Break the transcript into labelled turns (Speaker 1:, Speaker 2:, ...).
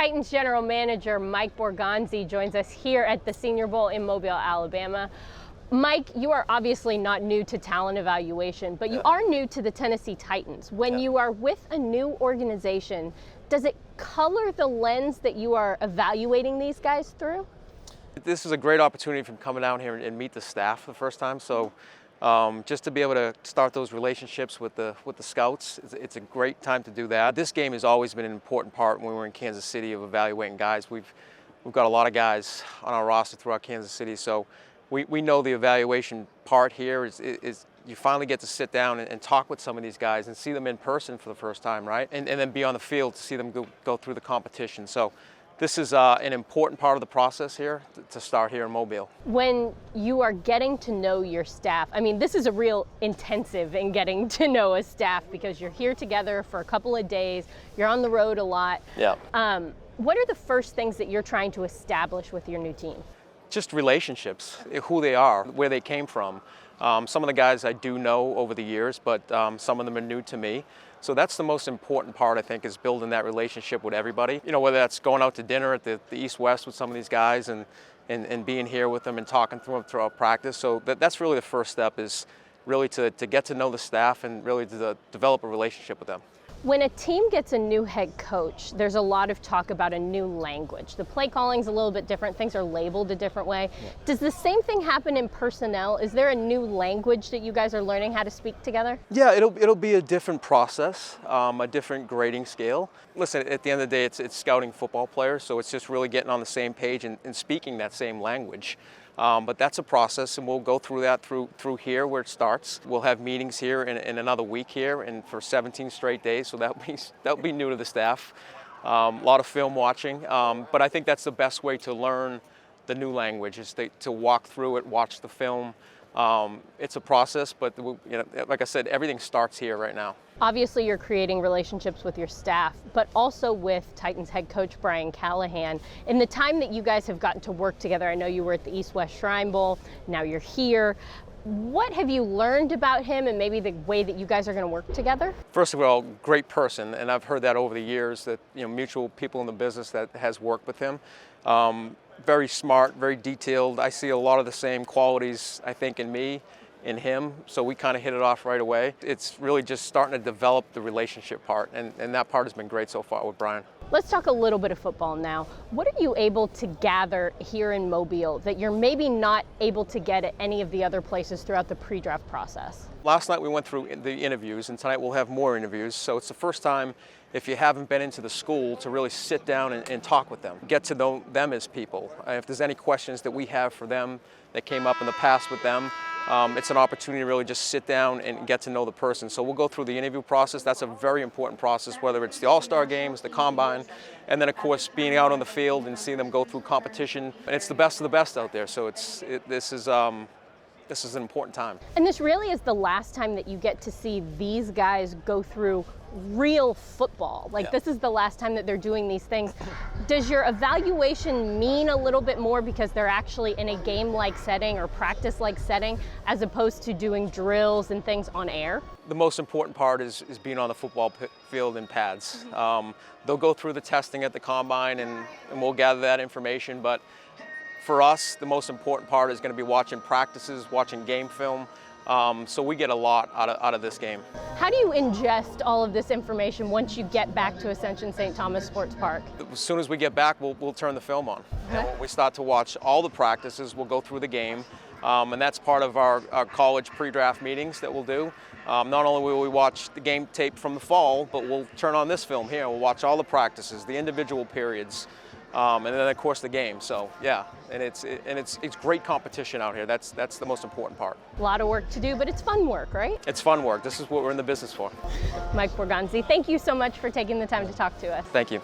Speaker 1: Titans general manager Mike Borgonzi joins us here at the Senior Bowl in Mobile, Alabama. Mike, you are obviously not new to talent evaluation, but you are new to the Tennessee Titans. When you are with a new organization, does it color the lens that you are evaluating these guys through?
Speaker 2: This is a great opportunity for coming down here and meet the staff for the first time. So just to be able to start those relationships with the scouts, it's a great time to do that. This game has always been an important part when we were in Kansas City of evaluating guys. We've got a lot of guys on our roster throughout Kansas City, so we know the evaluation part here is you finally get to sit down and talk with some of these guys and see them in person for the first time, right? And then be on the field to see them go through the competition. So this is an important part of the process here to start here in Mobile.
Speaker 1: When you are getting to know your staff, I mean, this is a real intensive in getting to know a staff because you're here together for a couple of days, you're on the road a lot.
Speaker 2: Yeah.
Speaker 1: What are the first things that you're trying to establish with your new team?
Speaker 2: Just relationships, who they are, where they came from. Some of the guys I do know over the years, but some of them are new to me. So that's the most important part, I think, is building that relationship with everybody. You know, whether that's going out to dinner at the East-West with some of these guys and being here with them and talking through them throughout practice. So that's really the first step, is really to get to know the staff and really to develop a relationship with them.
Speaker 1: When a team gets a new head coach, there's a lot of talk about a new language. The play calling's a little bit different. Things are labeled a different way. Yeah. Does the same thing happen in personnel? Is there a new language that you guys are learning how to speak together?
Speaker 2: Yeah, it'll be a different process, a different grading scale. Listen, at the end of the day, it's scouting football players, so it's just really getting on the same page and speaking that same language. But that's a process, and we'll go through that through here where it starts. We'll have meetings here in another week here, and for 17 straight days, so that'll be new to the staff. A lot of film watching, but I think that's the best way to learn the new language, is to walk through it, watch the film. It's a process, but like I said, everything starts here right now.
Speaker 1: Obviously, you're creating relationships with your staff, but also with Titans head coach Brian Callahan. In the time that you guys have gotten to work together, I know you were at the East-West Shrine Bowl, now you're here. What have you learned about him and maybe the way that you guys are going to work together?
Speaker 2: First of all, great person, and I've heard that over the years, that mutual people in the business that has worked with him. Very smart, very detailed. I see a lot of the same qualities, I think, in him, so we kind of hit it off right away. It's really just starting to develop the relationship part, and that part has been great so far with Brian.
Speaker 1: Let's talk a little bit of football now. What are you able to gather here in Mobile that you're maybe not able to get at any of the other places throughout the pre-draft process?
Speaker 2: Last night we went through the interviews, and tonight we'll have more interviews, so it's the first time, if you haven't been into the school, to really sit down and talk with them, get to know them as people. If there's any questions that we have for them that came up in the past with them, it's an opportunity to really just sit down and get to know the person. So we'll go through the interview process. That's a very important process, whether it's the All-Star games, the Combine, and then of course being out on the field and seeing them go through competition. And it's the best of the best out there, so this is an important time.
Speaker 1: And this really is the last time that you get to see these guys go through real football. Like, this is the last time that they're doing these things. Does your evaluation mean a little bit more because they're actually in a game-like setting or practice-like setting as opposed to doing drills and things on air?
Speaker 2: The most important part is being on the football field in pads. They'll go through the testing at the Combine and we'll gather that information, but for us, the most important part is going to be watching practices, watching game film. So we get a lot out of this game.
Speaker 1: How do you ingest all of this information once you get back to Ascension St. Thomas Sports Park?
Speaker 2: As soon as we get back, we'll turn the film on. And when we start to watch all the practices, we'll go through the game. And that's part of our college pre-draft meetings that we'll do. Not only will we watch the game tape from the fall, but we'll turn on this film here. We'll watch all the practices, the individual periods. And then of course the game. So yeah, and it's great competition out here. That's the most important part.
Speaker 1: A lot of work to do, but it's fun work, right?
Speaker 2: It's fun work. This is what we're in the business for.
Speaker 1: Mike Borgonzi, thank you so much for taking the time to talk to us.
Speaker 2: Thank you.